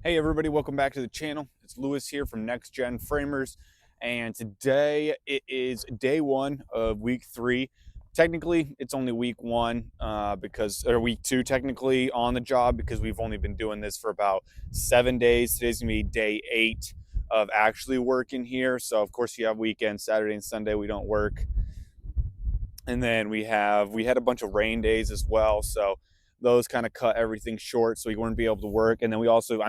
Hey everybody, welcome back to the channel. It's Lewis here from Next Gen Framers, and today it is day one of week 3. Technically it's only week 1 or week 2 technically on the job, because we've only been doing this for about 7 days. Today's gonna be day 8 of actually working here. So of course you have weekends, Saturday and Sunday we don't work, and then we had a bunch of rain days as well, so those kind of cut everything short, so we wouldn't be able to work. And then we also,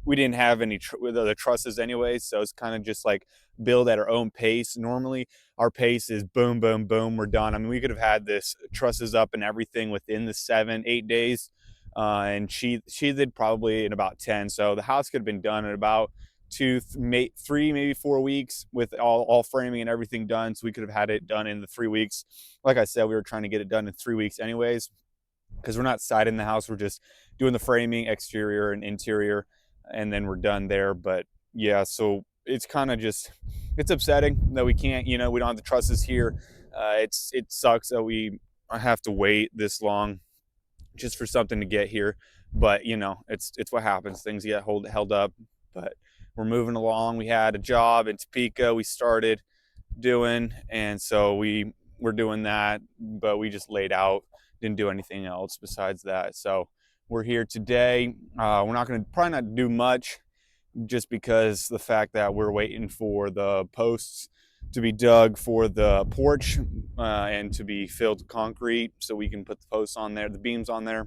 we didn't have any the trusses anyway, so it's kind of just like build at our own pace. Normally our pace is boom boom boom, we're done. We could have had this trusses up and everything within the 7-8 days, and she did probably in about 10. So the house could have been done in about 3, maybe 4 weeks with all framing and everything done. So we could have had it done in the 3 weeks. Like I said, we were trying to get it done in 3 weeks anyways, because we're not siding the house, we're just doing the framing, exterior and interior, and then we're done there. But yeah, so it's kind of just, it's upsetting that we can't, we don't have the trusses here. It sucks that we have to wait this long just for something to get here, but it's what happens. Things get held up, but we're moving along. We had a job in Topeka we started doing, and so we're doing that, but we just laid out, didn't do anything else besides that. So we're here today. We're not going to probably not do much, just because the fact that we're waiting for the posts to be dug for the porch and to be filled with concrete, so we can put the posts on there, the beams on there,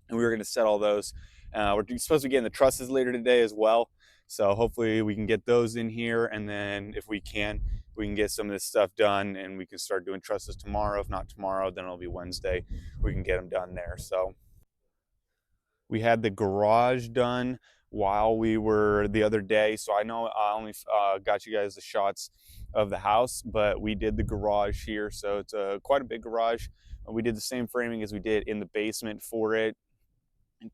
and we were going to set all those. We're supposed to be getting the trusses later today as well, so hopefully we can get those in here, and then if we can get some of this stuff done, and we can start doing trusses tomorrow. If not tomorrow, then it'll be Wednesday. We can get them done there. So we had the garage done while we were the other day. So I know I only got you guys the shots of the house, but we did the garage here. So it's quite a big garage. We did the same framing as we did in the basement for it,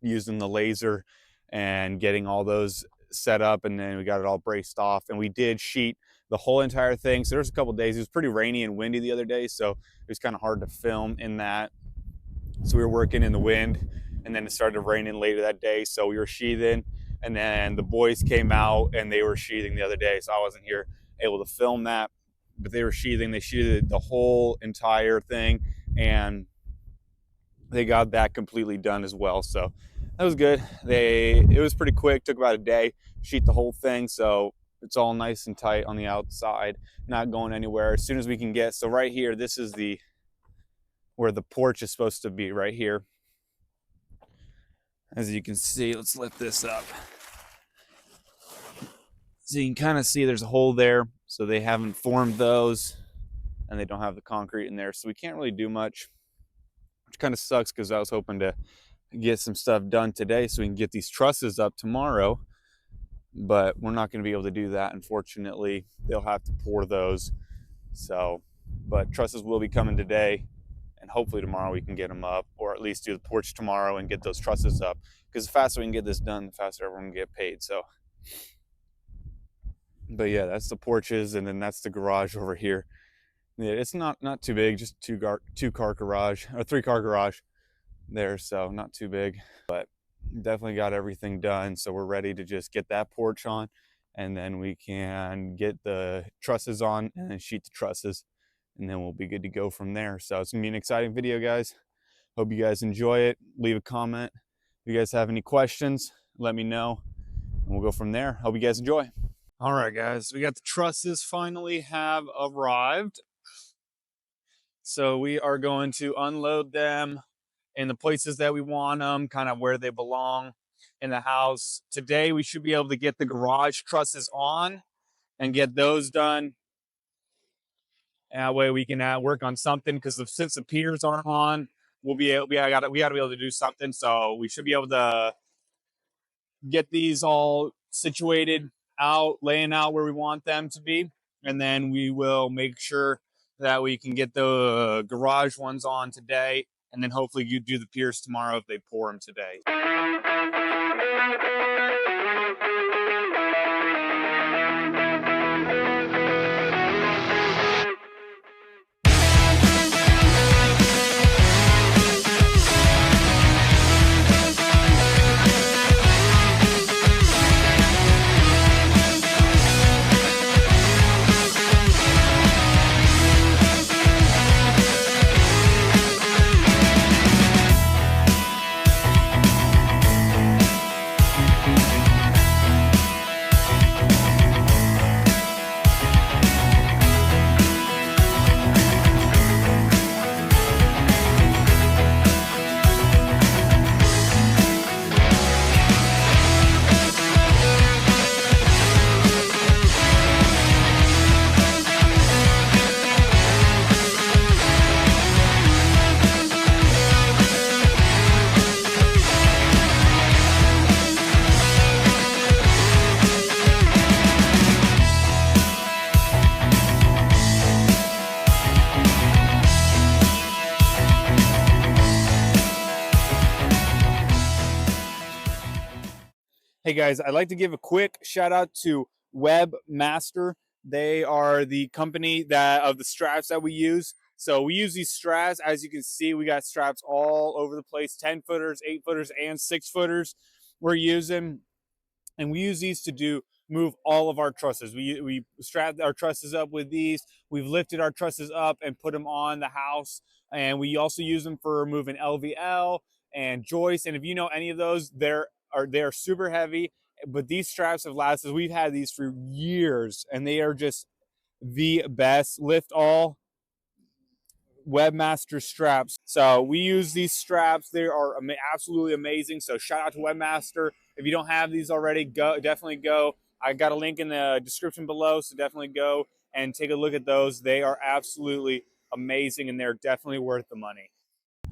using the laser and getting all those set up, and then we got it all braced off, and we did sheet the whole entire thing. So there's a couple days, it was pretty rainy and windy the other day, so it was kind of hard to film in that. So we were working in the wind, and then it started raining later that day, so we were sheathing, and then the boys came out and they were sheathing the other day, so I wasn't here able to film that, but they were sheathing. They sheathed the whole entire thing, and they got that completely done as well. So that was good. It was pretty quick, took about a day, sheet the whole thing, so it's all nice and tight on the outside, not going anywhere. As soon as we can get, so right here, this is where the porch is supposed to be, right here. As you can see, let's lift this up. So you can kind of see there's a hole there, so they haven't formed those, and they don't have the concrete in there, so we can't really do much, which kind of sucks, because I was hoping to get some stuff done today so we can get these trusses up tomorrow, but we're not going to be able to do that, unfortunately. They'll have to pour those. So, but trusses will be coming today, and hopefully tomorrow we can get them up, or at least do the porch tomorrow and get those trusses up, because the faster we can get this done, the faster everyone can get paid. So, but yeah, that's the porches, and then that's the garage over here. Yeah, it's not too big, just two-car garage, or 3-car garage there, so not too big, but definitely got everything done. So we're ready to just get that porch on, and then we can get the trusses on and then sheet the trusses, and then we'll be good to go from there. So it's gonna be an exciting video, guys. Hope you guys enjoy it. Leave a comment if you guys have any questions, let me know, and we'll go from there. Hope you guys enjoy. All right, guys, we got the trusses finally have arrived, so we are going to unload them in the places that we want them, kind of where they belong in the house. Today we should be able to get the garage trusses on and get those done. And that way we can work on something, because since the piers aren't on, we got to be able to do something. So we should be able to get these all situated out, laying out where we want them to be, and then we will make sure that we can get the garage ones on today, and then hopefully you do the piers tomorrow if they pour them today. Hey guys, I'd like to give a quick shout out to Webmaster. They are the company that of the straps that we use. So we use these straps. As you can see, we got straps all over the place, 10 footers, 8 footers, and 6 footers we're using. And we use these to move all of our trusses. We strap our trusses up with these. We've lifted our trusses up and put them on the house. And we also use them for moving LVL and joists. And if you know any of those, they're super heavy. But these straps have lasted. We've had these for years, and they are just the best. Lift all Webmaster straps. So we use these straps. They are absolutely amazing. So shout out to Webmaster. If you don't have these already, definitely go. I got a link in the description below, so definitely go and take a look at those. They are absolutely amazing, and they're definitely worth the money.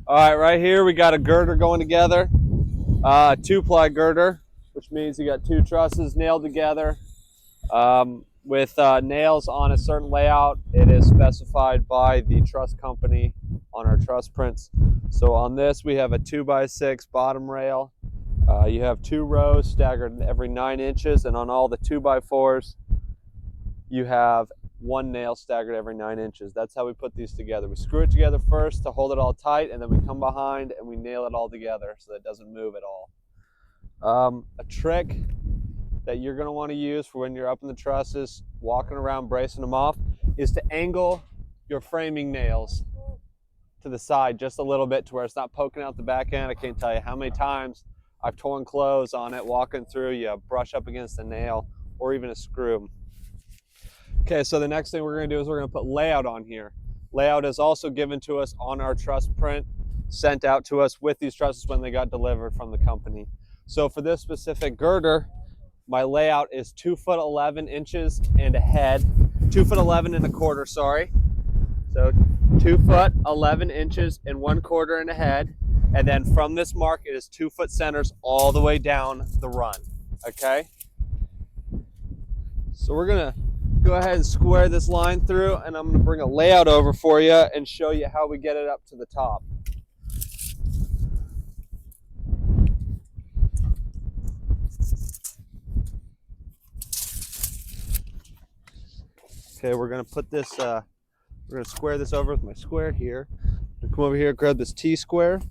All right, right here we got a girder going together, 2-ply girder, which means you got 2 trusses nailed together. With nails on a certain layout, it is specified by the truss company on our truss prints. So on this, we have a 2x6 bottom rail. You have 2 rows staggered every 9 inches, and on all the 2x4s, you have 1 nail staggered every 9 inches. That's how we put these together. We screw it together first to hold it all tight, and then we come behind and we nail it all together so that it doesn't move at all. A trick that you're going to want to use for when you're up in the trusses, walking around bracing them off, is to angle your framing nails to the side just a little bit to where it's not poking out the back end. I can't tell you how many times I've torn clothes on it walking through. You brush up against a nail or even a screw. Okay, so the next thing we're going to do is we're going to put layout on here. Layout is also given to us on our truss print, sent out to us with these trusses when they got delivered from the company. So for this specific girder, my layout is 2 foot 11 inches and a head, 2 foot 11 and a quarter, sorry. So 2 foot 11 inches and 1/4 and a head. And then from this mark, it is 2 foot centers all the way down the run, okay? So we're gonna go ahead and square this line through, and I'm gonna bring a layout over for you and show you how we get it up to the top. Okay, we're gonna put this, we're gonna square this over with my square here. Come over here, grab this T-square,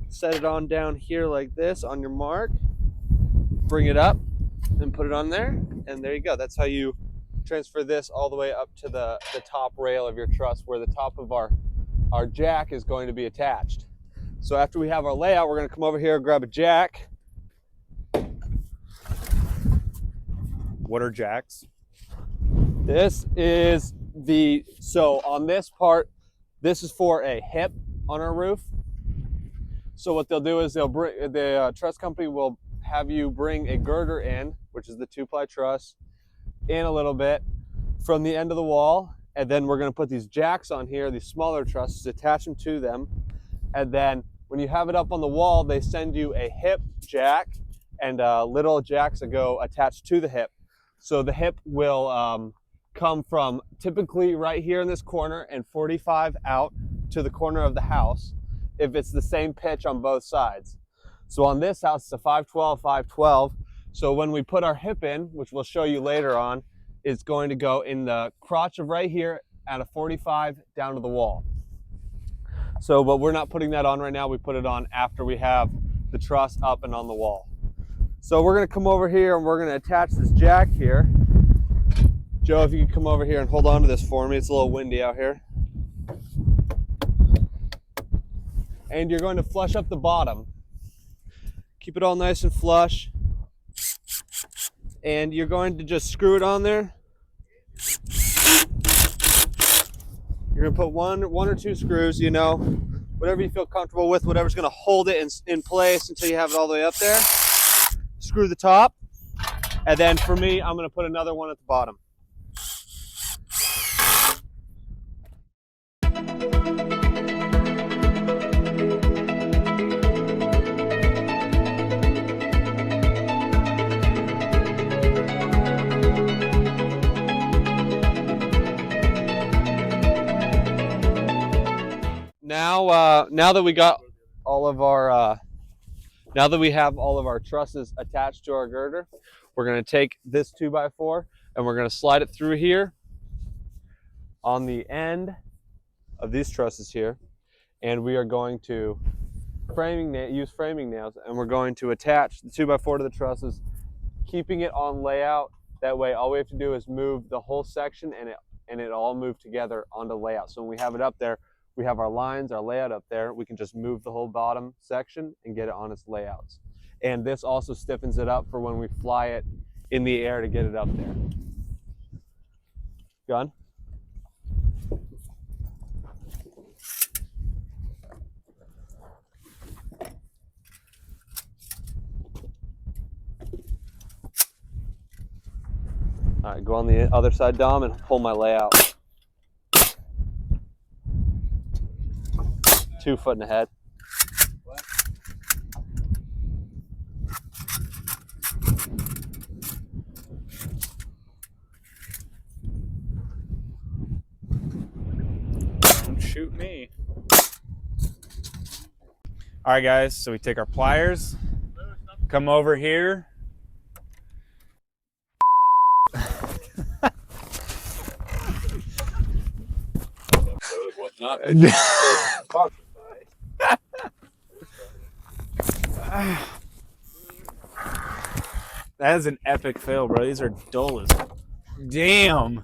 set it on down here like this on your mark, bring it up and put it on there, and there you go. That's how you transfer this all the way up to the top rail of your truss where the top of our jack is going to be attached. So after we have our layout, we're gonna come over here and grab a jack. What are jacks? This is so on this part, this is for a hip on our roof. So what they'll do is they'll bring, the truss company will have you bring a girder in, which is the 2-ply truss, in a little bit from the end of the wall. And then we're gonna put these jacks on here, these smaller trusses, attach them to them. And then when you have it up on the wall, they send you a hip jack and little jacks that go attached to the hip. So the hip will come from typically right here in this corner and 45 out to the corner of the house if it's the same pitch on both sides. So on this house, it's a 512, 512. So when we put our hip in, which we'll show you later on, it's going to go in the crotch of right here at a 45 down to the wall. So, but we're not putting that on right now. We put it on after we have the truss up and on the wall. So we're gonna come over here and we're gonna attach this jack here. Joe, if you could come over here and hold on to this for me. It's a little windy out here. And you're going to flush up the bottom. Keep it all nice and flush. And you're going to just screw it on there. You're gonna put one or two screws, you know, whatever you feel comfortable with, whatever's gonna hold it in place until you have it all the way up there. Screw the top. And then for me, I'm gonna put another one at the bottom. Now that we got all of our Now that we have all of our trusses attached to our girder, we're going to take this 2x4 and we're going to slide it through here on the end of these trusses here, and we are going to use framing nails, and we're going to attach the 2x4 to the trusses, keeping it on layout. That way all we have to do is move the whole section and it all move together onto layout. So when we have it up there, we have our lines, our layout up there, we can just move the whole bottom section and get it on its layouts. And this also stiffens it up for when we fly it in the air to get it up there. Gun? All right, go on the other side, Dom, and pull my layout. 2 foot and a head. Don't shoot me. All right, guys, so we take our pliers, come over here. That is an epic fail, bro. These are dull as damn.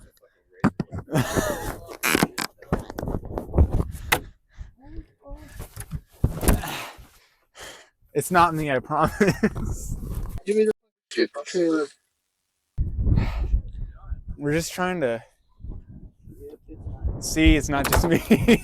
It's not me, I promise. Give me the trailer. We're just trying to see it's not just me.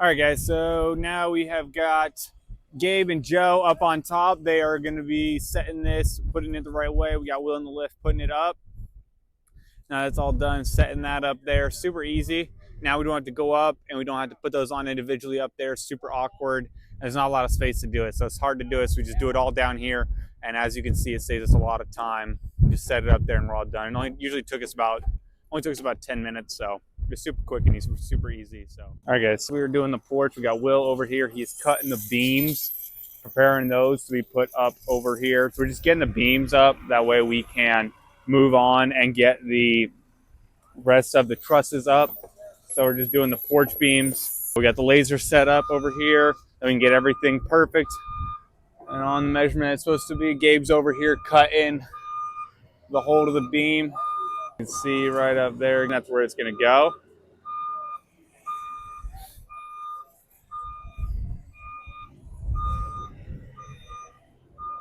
All right, guys, so now we have got Gabe and Joe up on top. They are going to be setting this, putting it the right way. We got Will in the lift putting it up. Now that's all done, setting that up there. Super easy. Now we don't have to go up and we don't have to put those on individually up there. Super awkward. There's not a lot of space to do it, so it's hard to do it. So we just do it all down here. And as you can see, it saves us a lot of time. Just set it up there and we're all done. It only took us about 10 minutes, so it's super quick and super easy. So, all right, guys, so we were doing the porch. We got Will over here. He's cutting the beams, preparing those to be put up over here. So we're just getting the beams up. That way we can move on and get the rest of the trusses up. So we're just doing the porch beams. We got the laser set up over here. Then we can get everything perfect. And on the measurement it's supposed to be, Gabe's over here cutting the hole to the beam. You can see right up there, that's where it's going to go.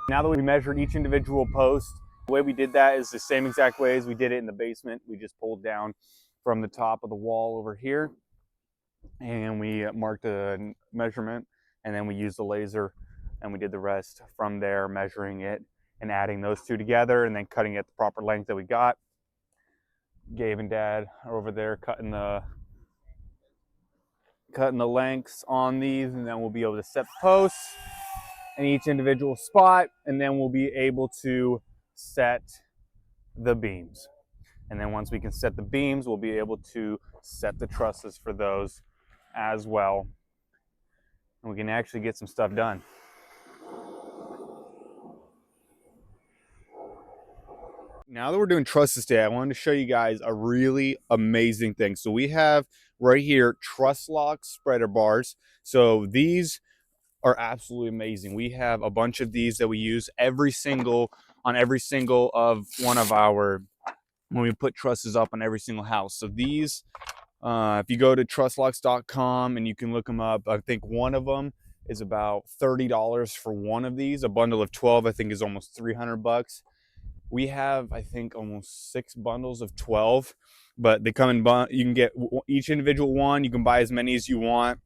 Now that we measured each individual post, the way we did that is the same exact way as we did it in the basement. We just pulled down from the top of the wall over here and we marked a measurement, and then we used the laser and we did the rest from there, measuring it and adding those two together and then cutting it the proper length that we got. Gabe and Dad are over there cutting the lengths on these, and then we'll be able to set posts in each individual spot, and then we'll be able to set the beams. And then once we can set the beams, we'll be able to set the trusses for those as well. And we can actually get some stuff done. Now that we're doing trusses today, I wanted to show you guys a really amazing thing. So we have right here TrussLox spreader bars. So these are absolutely amazing. We have a bunch of these that we use on every single of one of our, when we put trusses up on every single house. So these, if you go to TrussLox.com and you can look them up, I think one of them is about $30 for one of these. A bundle of 12, I think, is almost $300. We have, I think, almost 6 bundles of 12, but they come in, you can get each individual one. You can buy as many as you want,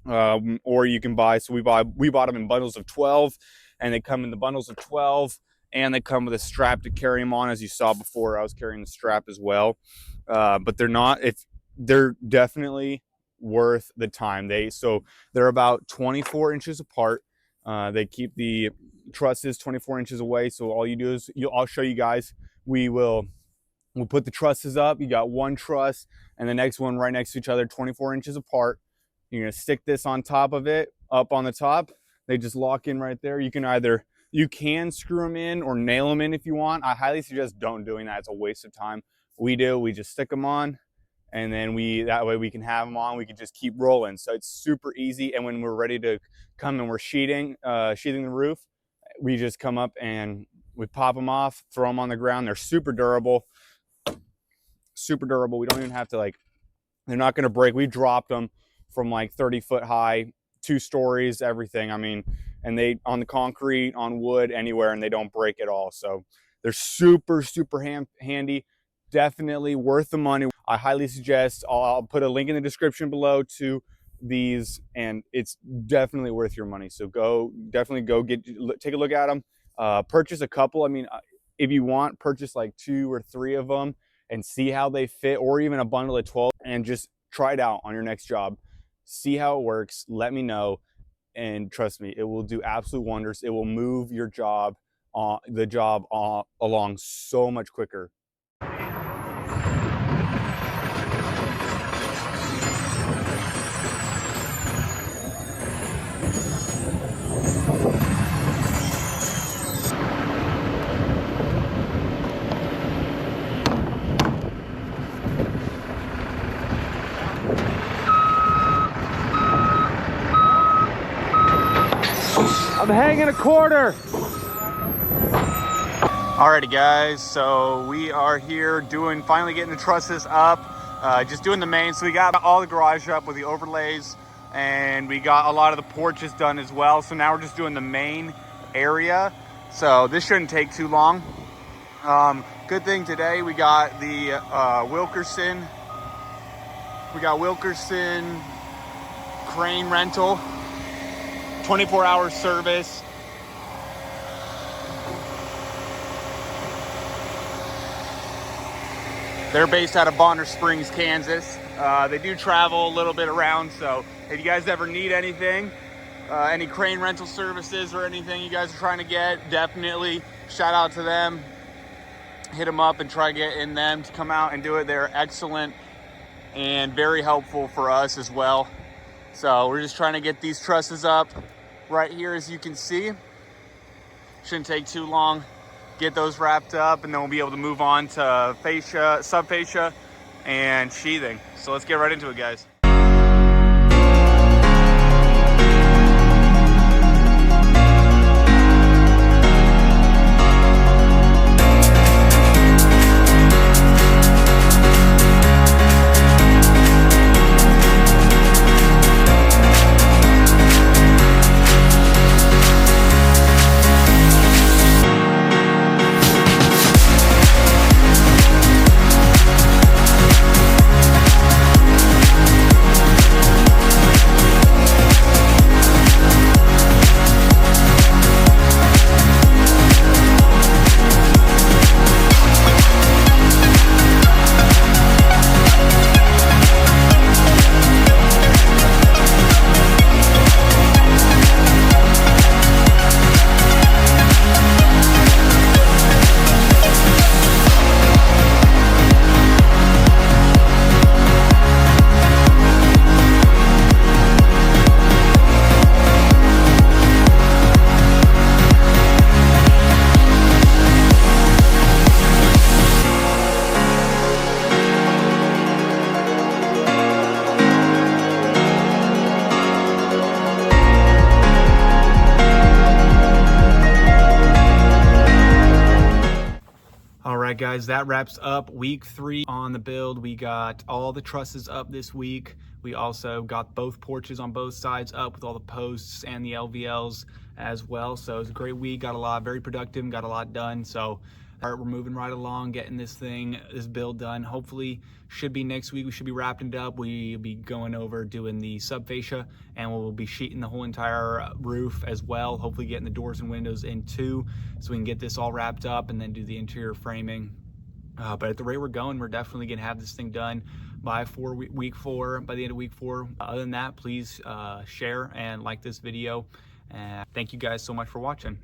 or you can buy, so we bought them in bundles of 12, and they come in the bundles of 12, and they come with a strap to carry them on. As you saw before, I was carrying the strap as well. But they're definitely worth the time. They're about 24 inches apart. They keep the trusses 24 inches away. So all you do is, I'll show you guys. We'll put the trusses up. You got one truss and the next one right next to each other, 24 inches apart. You're gonna stick this on top of it, up on the top. They just lock in right there. You can screw them in or nail them in if you want. I highly suggest don't doing that. It's a waste of time. We just stick them on, and then that way we can have them on. We can just keep rolling. So it's super easy. And when we're ready to come and we're sheathing the roof, we just come up and we pop them off, throw them on the ground. They're super durable. Super durable. We don't even have to, they're not going to break. We dropped them from 30-foot high, 2 stories, everything. I mean, and they on the concrete, on wood, anywhere, and they don't break at all. So they're super, super handy. Definitely worth the money. I highly suggest. I'll put a link in the description below to these, and it's definitely worth your money. So definitely go take a look at them. Purchase a couple. I mean, if you want, purchase 2 or 3 of them and see how they fit, or even a bundle of 12, and just try it out on your next job. See how it works. Let me know, and trust me, it will do absolute wonders. It will move your job, along so much quicker. I'm hanging a quarter. Alrighty guys, so we are here finally getting the trusses up, just doing the main. So we got all the garage up with the overlays, and we got a lot of the porches done as well. So now we're just doing the main area. So this shouldn't take too long. Good thing today we got the Wilkerson crane rental, 24-hour service. They're based out of Bonner Springs, Kansas. They do travel a little bit around, so if you guys ever need anything, any crane rental services or anything you guys are trying to get, definitely shout out to them. Hit them up and try getting them to come out and do it. They're excellent and very helpful for us as well. So we're just trying to get these trusses up right here, as you can see. Shouldn't take too long. Get those wrapped up, and then we'll be able to move on to fascia, subfascia, and sheathing. So let's get right into it, guys. right, guys, that wraps up week 3 on the build. We got all the trusses up this week. We also got both porches on both sides up with all the posts and the LVLs as well. So it was a great week. Got a lot, very productive, got a lot done. So we're moving right along, getting this build done. Hopefully, should be next week. We should be wrapping it up. We'll be going over doing the sub fascia, and we'll be sheeting the whole entire roof as well. Hopefully, getting the doors and windows in too, so we can get this all wrapped up and then do the interior framing. But at the rate we're going, we're definitely gonna have this thing done by week 4, by the end of week 4. Other than that, please share and like this video. And thank you guys so much for watching.